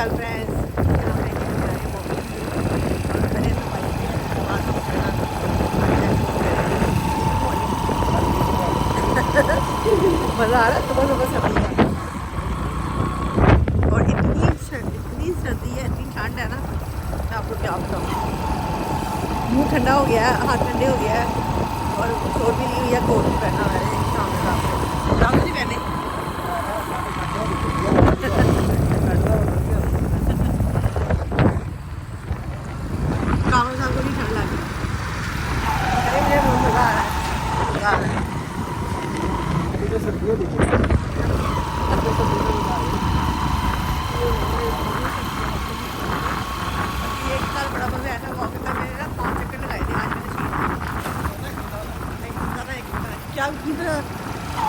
हाल friends. मज़ा आ रहा है सुबह सुबह सर्दी का। और इतनी सर्दी है, इतनी ठंड है ना, मैं आपको क्या बताऊँ। मुँह ठंडा हो गया है, हाथ ठंडे हो गया है और शोर भी नहीं हुई है। कोट भी पहना है शाम का, शाम नहीं पहने। कामल साहब को भी ठंड लग गई। अरे मुझे बहुत मज़ा आ रहा है, मज़ा आ रहा है। ये एक साल बड़ा मज़ा आया था वॉक का। मैंने ना 5 चक्कर लगाए थे आज मैंने क्या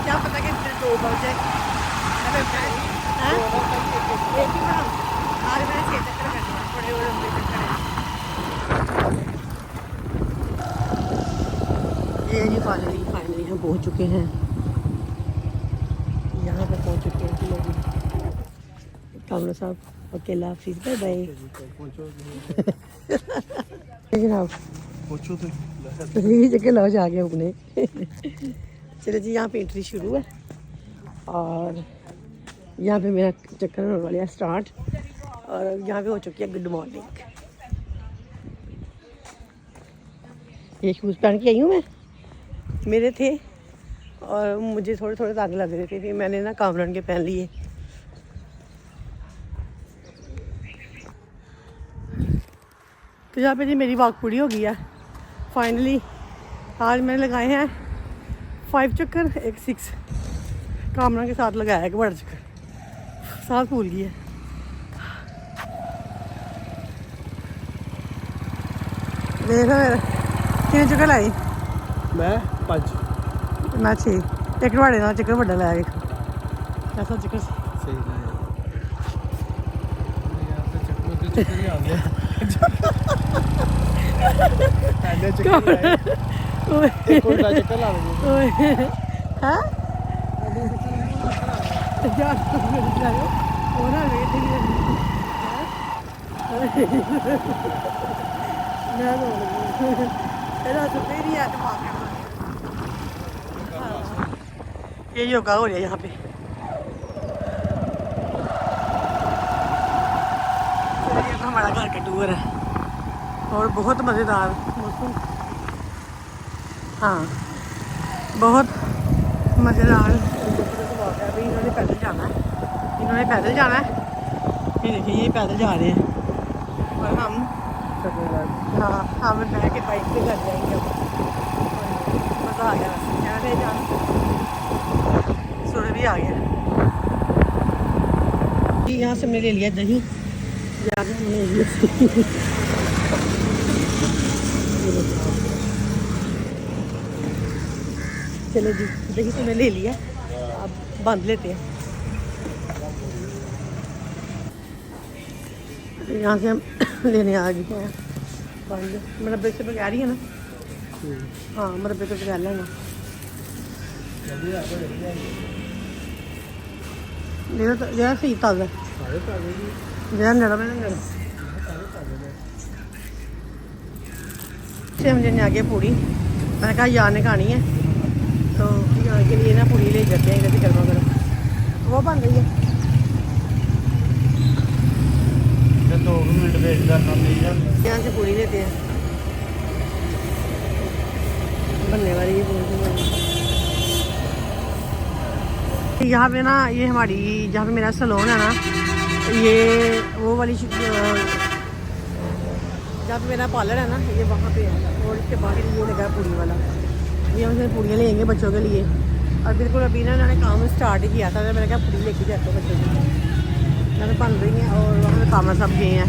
क्या पता कि 2 बज जाए। एक ही बनाऊँ आज मैंने 6 चक्कर करने हैं, बड़े बड़े लंबे चक्कर हैं। ये जी फाइनली हम पहुंच चुके हैं, यहाँ पे पहुंच चुके हैं लोग। कामरा साहब अकेला हाफिज, बाय बाय जनाब। चक्कर लाओ जाके अपने। चलो जी, यहाँ पे एंट्री शुरू है और यहाँ पे मेरा चक्कर होने वाला है स्टार्ट। और यहाँ पे हो चुकी है गुड मॉर्निंग। ये शूज़ पहन के आई हूँ मैं, मेरे थे और मुझे थोड़े थोड़े दाग लग रहे थे, फिर मैंने ना कामरान के पहन लिए। तो यहाँ पे जी मेरी वॉक पूरी हो गई है फाइनली। आज मैंने लगाए हैं 5 चक्कर, एक 6 कामरान के साथ लगाया एक बड़ा चक्कर, साथ भूल गई है। देखो मेरा कितने चक्कर लाई मैं 5 मैं 6 एक बड़े ना चक्कर बड़ा लाया। एक कैसा चक्कर सही है यार, तो चक्कर ही आ गया। पहले चक्कर आए, एक और चक्कर ला देंगे। हाँ यार वो ना मैं तो तेरी है दिमाग में। ये योगा हो रहा है यहाँ पे। ये तो हमारा घर का टूर है और बहुत मज़ेदार मौसम। हाँ बहुत मज़ेदार। अभी इन्होंने पैदल जाना है, ये देखिए ये पैदल जा रहे हैं और हम बह के बाइक पे कर जाएंगे। मज़ा आ गया, जाना सूर्य भी आ गया। यहाँ से हमने ले लिया दही, चलो जी दही तो मैं ले लिया, अब बांध लेते हैं। यहाँ से हम लेने आ गए हैं मुरब्बे से बगैर ही है ना। हाँ मुरब्बे तो बगैर लेना जरा सही ताज़ा जरा नरम है ना। से मुझे आ गया पूड़ी, मैंने कहा यार ने खानी है तो यहाँ के लिए ना पूड़ी ले जाते हैं इधर से गर्मा गर्म। वो बन रही है, 2 मिनट वेट करना पड़ेगा। यहाँ से पूड़ी लेते हैं, बनने वाली है पूड़ी। यहाँ पे ना ये हमारी जहाँ पे मेरा सैलून है ना, ये वो वाली जहाँ पे मेरा पार्लर है ना ये वहाँ पे है। और इसके बाहर ये लगा पूड़ी वाला, ये हमसे पूड़ियाँ लेंगे बच्चों के लिए। और बिल्कुल अभी ना इन्होंने काम स्टार्ट ही किया था, तो मैंने कहा पूड़ी लेके जाते हैं बच्चों के लिए। मैंने बन रही हैं और वहाँ पे कामरा सब गए हैं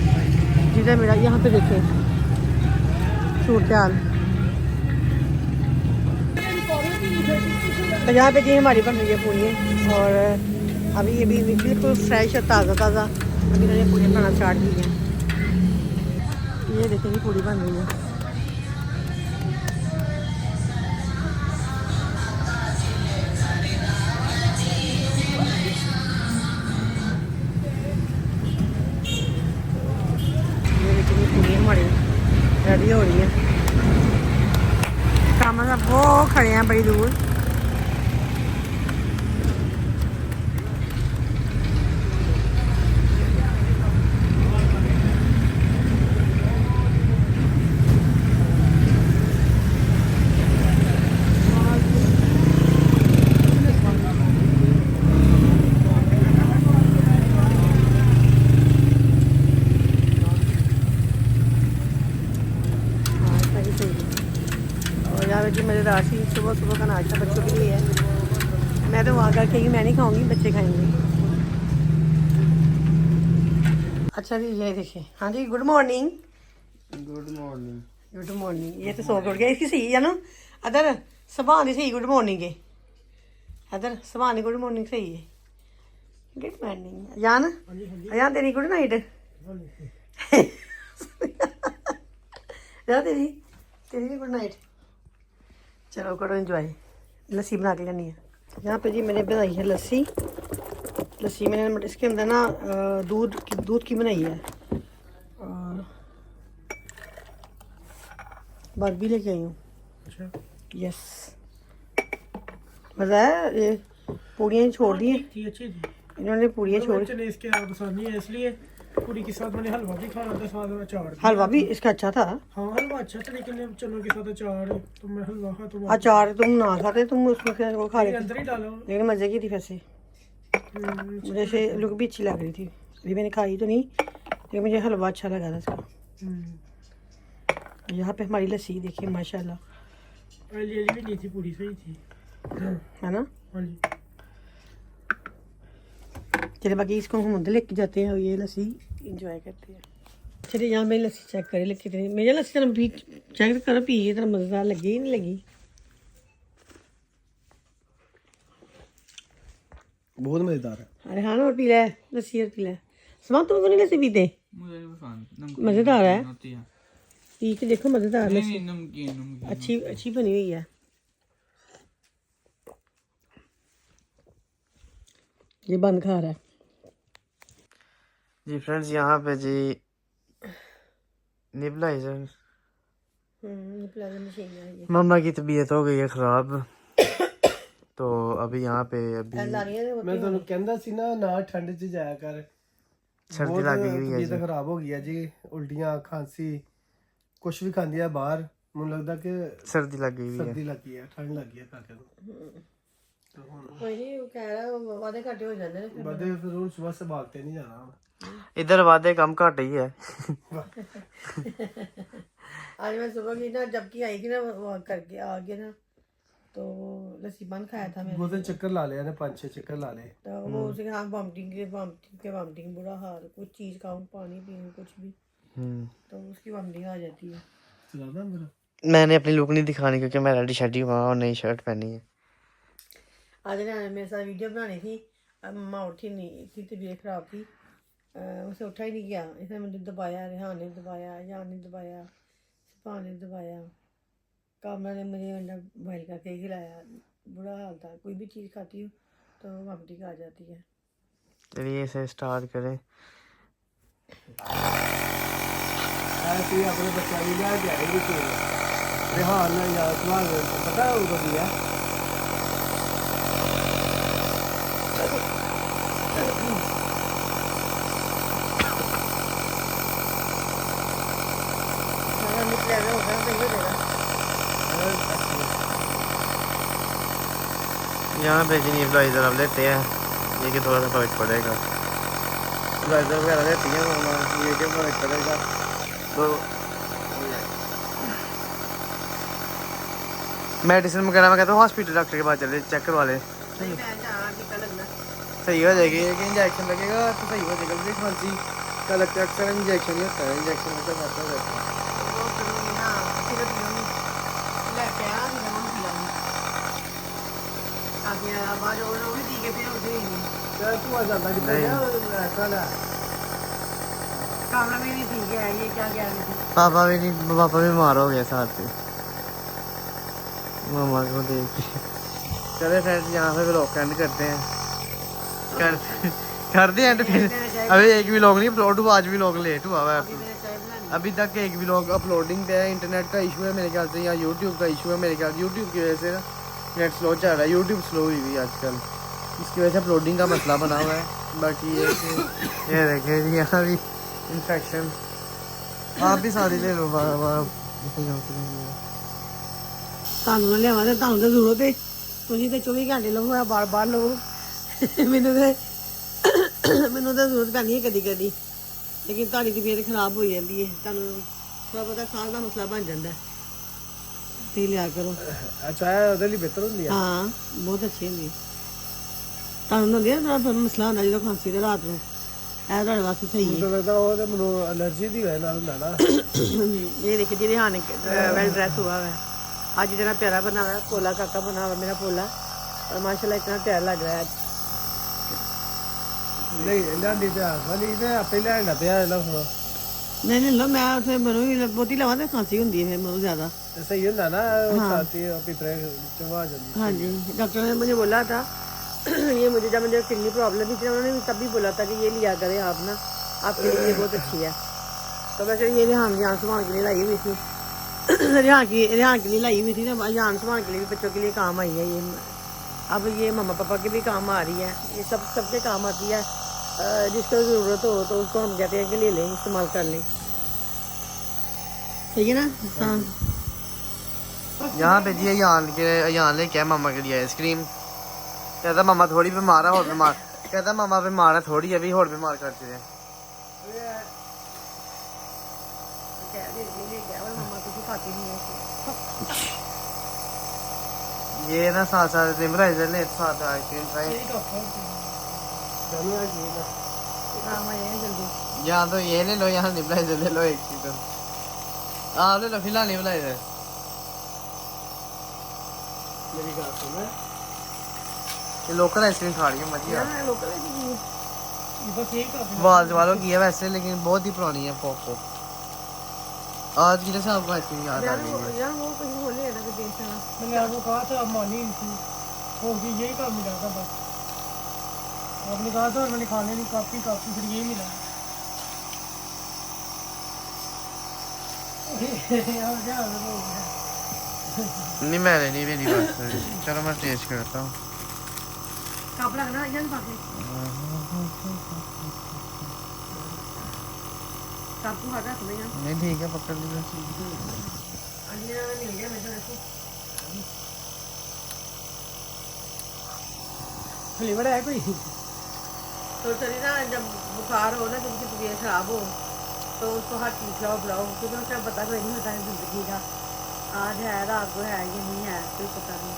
जिधर मेरा। यहाँ पे देखें सूरत हाल। तो यहाँ पे जी हमारी बन रही है पूड़ियाँ और अभी ये भी बिल्कुल फ्रेश और ताज़ा अभी इन्होंने पूड़ियाँ बनाना स्टार्ट की हैं। ये देखें जी पूड़ी बन रही है। बड़ी दूर। की मज़ेदार सी सुबह सुबह का नाश्ता बच्चों के लिए है। मैं तो वहाँ करके मैं नहीं खाऊंगी, बच्चे खाएंगे। अच्छा जी ये देखिए। हाँ जी good morning. Good morning. Good morning. ये तो सो उठ गया इसकी सही है ना अदर सुबह दी सही गुड मॉर्निंग है अदर सुबह दी गुड मॉर्निंग सही है। गुड मॉर्निंग अजान अजान तेरी गुड नाइट तेरी तेरी गुड नाइट। चलो करो एंजॉय। लस्सी बना के लानी है यहाँ पे जी। मैंने बनाई है लस्सी। लस्सी मैंने इसके अंदर ना दूध की बनाई है और बात भी लेके आई हूँ। अच्छा यस मज़ा है। ये पूड़ियाँ छोड़ दी थी अच्छी थी। इन्होंने पूड़ियाँ छोड़। चने इसके पसंद नहीं है इसलिए पूरी के साथ मैंने हलवा भी खाना था, साथ में अचार। हलवा भी इसका अच्छा था। हाँ हलवा अच्छा था लेकिन चनों के साथ अचार तो मैं हलवा खा तो अचार तुम ना खाते, तुम उसमें फिर वो खा रहे थे अंदर ही डालो। लेकिन मज़े की थी वैसे। मुझे से लुक भी अच्छी लग रही थी। अभी मैंने खाई तो नहीं लेकिन मुझे हलवा अच्छा लगा था इसका। यहाँ पे हमारी लस्सी देखिए माशाल्लाह। पहले भी नहीं थी, पूरी सही थी है ना। हाँ जी। चलिए बाकी इसको हम उधर लेके जाते हैं और ये लस्सी इंजॉय करते हैं। चलिए यहाँ मेरी लस्सी चेक करें लेके थे। मेरी लस्सी तरह भी चेक करो पी तरह मज़ेदार लगी ही नहीं लगी। बहुत मज़ेदार है। अरे हाँ ना और पी ले लस्सी और पी ले। समा तुम क्यों नहीं लस्सी पीते? मज़ेदार है पी के देखो मज़ेदार लस्सी अच्छी अच्छी बनी हुई है। ये बंद खा रहा है जी फ्रेंड्स। यहाँ पे जी निबलाइजर मम्मा की तबीयत हो गई है ख़राब तो अभी यहाँ पे मैं तो कहता सी ना ठंड च जाया कर, सर्दी लग गई है जी। खराब हो गई है जी। उल्टियाँ खांसी कुछ भी खांदी है बाहर। मुझे लगता कि सर्दी लग गई है, सर्दी लगी है, ठंड लगी है काके कोई नहीं वो कह रहा है वादे घाटे हो जाते हैं वादे फिर सुबह से भागते नहीं जाना। इधर वादे कम घट ही है। आज मैं सुबह की ना जबकि आई थी ना वो करके आ गया ना तो लस्सी बंद खाया था मैंने। वो तो चक्कर ला लिया ने 5-6 चक्कर ला ले तो वो उसके हाँ वॉमिटिंग बुरा हाल। कुछ चीज़ खाऊं पानी पीऊं कुछ भी तो उसकी वॉमिटिंग आ जाती है। चला मेरा मैंने अपनी लुक नहीं दिखानी क्योंकि मैं रेडी शर्ट हुआ और नई शर्ट पहनी है। आज ने मेरे साथ वीडियो बनानी थी। मम्मा उठी नहीं थी, तबीयत खराब थी। उसे उठा ही नहीं गया। इसने मुझे दबाया, रेहान ने दबाया, जान ने दबाया, सपा ने दबाया, कामरा ने मुझे अंडा बॉइल करके खिलाया। बुरा हाल था। कोई भी चीज़ खाती हूँ तो वॉमिटिंग आ जाती है। चलिए इसे स्टार्ट करें। ऐसे अपने बच्चा भी जा के आई थी रेहान ने यार सवाल पता है उनको दिया यहाँ पे जी नेबुलाइजर अब लेते हैं ये कि थोड़ा सा फर्क पड़ेगा। नेबुलाइजर वगैरह लेती हैं ये कि फर्क पड़ेगा तो मेडिसिन वगैरह मैं कहता हूँ हॉस्पिटल डॉक्टर के पास चले चेक करवा ले सही हो जाएगी। एक इंजेक्शन लगेगा तो सही हो जाएगा। खांसी का लगता है अक्सर इंजेक्शन ही होता है। इंजेक्शन से बात हो जाता है। पापा भी नहीं, पापा भी बीमार हो गए साथ पे मामा को देख के। चले फ्रेंड्स यहाँ पे व्लॉग एंड करते हैं। कर दे एंड फिर अभी एक भी व्लॉग नहीं अपलोड हुआ। आज भी व्लॉग लेट हुआ है। अभी तक एक व्लॉग अपलोडिंग पे है। इंटरनेट का इशू है मेरे ख्याल से या यूट्यूब का इशू है मेरे ख्याल। यूट्यूब की वजह से ना नेट स्लो चल रहा है, यूट्यूब स्लो हुई हुई आजकल, इसकी वजह से अपलोडिंग का मसला बना हुआ है। बाकी ये कि ये देखें जी यहाँ भी इन्फेक्शन। आप भी सारी ले लो ਤੁਹਾਨੂੰ ਨਾ ਲਿਆਵਾਂ ਤੇ ਤੁਹਾਨੂੰ ਤਾਂ ਜ਼ਰੂਰਤ ਹੈ, ਤੁਸੀਂ ਤੇ 24 ਘੰਟੇ ਲਵੋ ਆ ਬਾਰ ਲਵੋ। ਮੈਨੂੰ ਤਾਂ ਜ਼ਰੂਰਤ ਪੈਂਦੀ ਹੈ ਕਦੀ ਕਦੀ, ਲੇਕਿਨ ਤੁਹਾਡੀ ਤਬੀਅਤ ਖਰਾਬ ਹੋ ਜਾਂਦੀ ਹੈ, ਤੁਹਾਨੂੰ ਥੋੜਾ ਬਹੁਤਾ ਖਾਣ ਦਾ ਮਸਲਾ ਬਣ ਜਾਂਦਾ ਹੈ, ਤੇ ਲਿਆ ਕਰੋ। ਅੱਛਾ ਉਹਦੇ ਲਈ ਬਿਹਤਰ ਹੁੰਦੀ ਹੈ। ਹਾਂ ਬਹੁਤ ਅੱਛੀ ਹੁੰਦੀ, ਤੁਹਾਨੂੰ ਹੁੰਦੀ ਹੈ ਥੋੜਾ ਮਸਲਾ ਹੁੰਦਾ ਜਦੋਂ ਖਾਂਸੀ ਦਾ ਰਾਤ ਨੂੰ, ਇਹ ਤੁਹਾਡੇ ਵਾਸਤੇ ਸਹੀ ਹੈ। ਲੱਗਦਾ ਉਹ ਤਾਂ ਮੈਨੂੰ ਐਲਰਜੀ ਦੀ ਵਜ੍ਹਾ ਨਾਲ ਹੁੰਦਾ ਨਾ। ये देखिए जी रिहान वेल ड्रेस हुआ है आज, इतना प्यारा बना हुआ है, पोला काका बना हुआ है मेरा पोला, और माशाल्लाह इतना प्यारा लग रहा है आज। नहीं लाडी पे वाली ते आपे लेना पे ला नहीं लो मैं उसे मनु बहुती लवा तो खांसी होती है फिर मनु ज्यादा। सही होता ना छाती पिपरे चबा जाती। हाँ जी डॉक्टर ने मुझे बोला था ये मुझे जब मुझे किडनी प्रॉब्लम थी उन्होंने तब भी बोला था कि ये लिया करें आप ना, आपके लिए बहुत अच्छी है। तो वैसे ये रिहान जान संभाल के लिए लाई हुई थी, रिहान के लिए लाई हुई थी ना, जान संभाल के लिए भी बच्चों के लिए काम आई है ये। अब ये मम्मा पापा के भी काम आ रही है, ये सबके काम आती है। जिसको ज़रूरत हो तो उसको हम कहते हैं कि ले लें, इस्तेमाल कर लें, ठीक है ना। हाँ यहाँ पे जी अयान लेके आया मामा के लिए आइसक्रीम। कहता मामा थोड़ी बीमार है और बीमार, कहता मामा बीमार है थोड़ी अभी और बीमार करते हैं। ये ना साथ साथ निमराइजर ले साथ आइसक्रीम खाए। यहाँ तो ये ले लो, यहाँ निमराइजर ले लो एक चीज। हाँ ले लो फिलहाल निमराइजर। मेरी बात सुन, ये लोकल आइसक्रीम खा रही है मजा। वाल वालों की है वैसे, लेकिन बहुत ही पुरानी है। पोको आज की जैसे आपको आइसक्रीम याद आ गई है। यार वो कहीं बोले है ना कि देखना, मैंने आपको कहा था अब मानी नहीं थी, वो भी यही काम मिला था बस। आपने कहा था मैंने खाने नहीं काफी फिर यही मिला। नहीं मैंने नहीं, मेरी बात चलो मैं टेस्ट करता हूँ। कप लगना यार बाकी कप को हटा दो यार। नहीं ठीक है पकड़ लीजिए। अन्य नहीं गया मैं देखो फ्लेवर है कोई? तो चलिए ना, जब बुखार हो ना, जब तबीयत खराब हो तो उसको हर चीज़ खिलाओ पिलाओ, क्योंकि उसका पता कोई नहीं होता है जिंदगी का, आज है रात को है ये नहीं है कोई पता नहीं,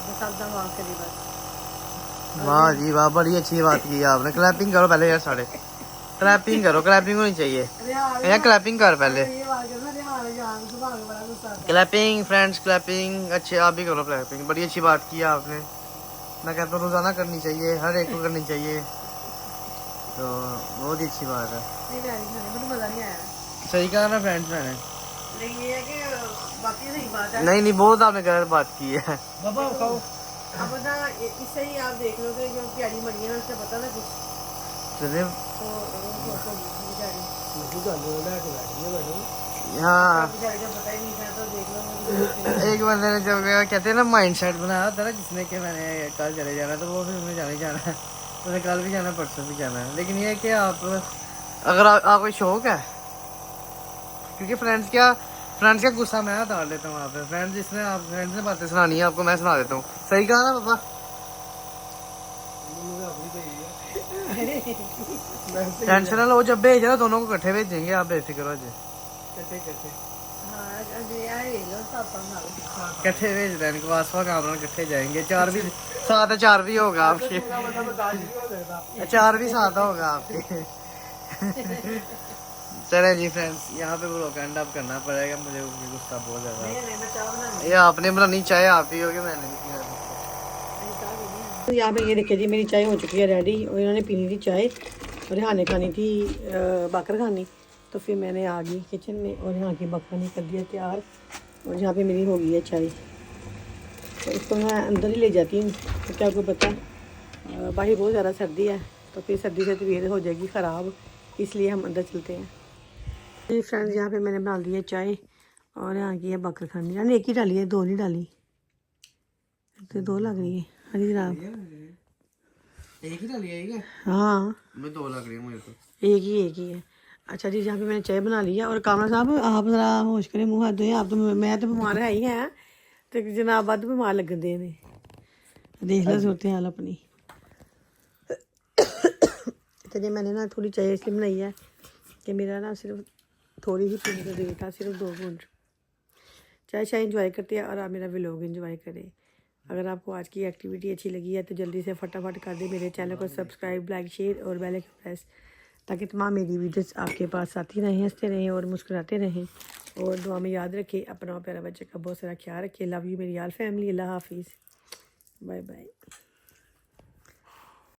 बस सब दम वाक करिए बस। वाह जी वाह, बड़ी अच्छी बात की आपने। क्लैपिंग करो पहले यार, साढ़े क्लैपिंग करो, क्लैपिंग होनी चाहिए यार, क्लैपिंग कर पहले। Clapping friends, clapping. अच्छे आप भी करो क्लैपिंग, बड़ी अच्छी बात की आपने। मैं कहता हूँ रोजाना करनी चाहिए, हर एक को करनी चाहिए, तो बहुत ही अच्छी बात है। मजा नहीं आया, सही कहा ना फ्रेंड्स मैंने, लेकिन ये है कि बाकी सही बात है। नहीं बहुत आपने गलत बात की है। बाबा खाओ। अब ना इससे ही आप देख लो कि जो प्यारी मरी है ना, उससे पता ना कुछ चलिए तो हाँ, बेचारी का पता ही नहीं था, तो देख लो। एक बंदे ने जब कहते हैं ना माइंड सेट बनाया था ना जिसने कि मैंने कल चले जाना, तो वो फिर उसने जाना ही जाना है, उसने कल भी जाना परसों भी जाना है। लेकिन ये है कि आप अगर आपको शौक है, क्योंकि फ्रेंड्स का गुस्सा मैं उतार लेता हूँ। आप फ्रेंड्स ने बातें सुनानी है आपको, मैं सुना देता हूँ। सही कहा ना पापा? टेंशन ना लो, जब भेज रहा दोनों को इकट्ठे भेजेंगे, आप बेफिक्र हो जाए। इकट्ठे भेज रहे हैं वासवा कामरा, इकट्ठे जाएंगे। चार भी होगा आपके, चार भी साथ होगा आपके। चले जी फ्रेंड्स, यहाँ पे ब्लॉग एंड अप करना पड़ेगा, मुझे गुस्सा बहुत ज्यादा। ये आपने बनानी चाहे आप ही होगी, मैंने नहीं। तो यहाँ पे ये देखिए जी, मेरी चाय हो चुकी है रेडी, और इन्होंने पीनी थी चाय और यहाँ ने खानी थी बाकर खानी, तो फिर मैंने आ गई किचन में और यहाँ की बखानी कर दिया तैयार, और यहाँ पे मेरी हो गई है चाय। तो इसको मैं अंदर ही ले जाती हूँ, तो क्या आपको पता है बाहर बहुत ज़्यादा सर्दी है, तो फिर सर्दी से तबीयत हो जाएगी ख़राब, इसलिए हम अंदर चलते हैं। जी फ्रेंड्स, यहाँ पे मैंने बना ली है चाय, और यहाँ की है बाकर खानी, यानी एक ही डाली है, दो नहीं डाली। तो 2 लग रही है। हाँ जी जनाब। एक ही डाली है हाँ मैं 2 लग रही है मुझे तो। एक ही है। अच्छा जी, जहाँ पे मैंने चाय बना ली है। और कामरा साहब आप जरा होश करें, मुँह हाथ धोए। आप तो मैं तो बीमार है ही है, तो जनाब वध बीमार लगन दे ने। देख लो सूरत हाल अपनी। तो जी मैंने ना थोड़ी चाय इसलिए बनाई है कि मेरा ना सिर्फ थोड़ी ही पीने का दिल था, सिर्फ 2 घूंट। चाय शाय इंजॉय करते हैं और आप मेरा व्लॉग इंजॉय करें। अगर आपको आज की एक्टिविटी अच्छी लगी है तो जल्दी से फटाफट कर दें मेरे चैनल को सब्सक्राइब, लाइक, शेयर और बेल आइकन प्रेस, ताकि तमाम मेरी वीडियोस आपके पास आती रहें, हंसते रहें और मुस्कुराते रहें। और दुआ में याद रखें, अपना प्यारा बच्चे का बहुत सारा ख्याल रखें। लव यू मेरी आल फैमिली। अल्लाह हाफिज़, बाय बाय।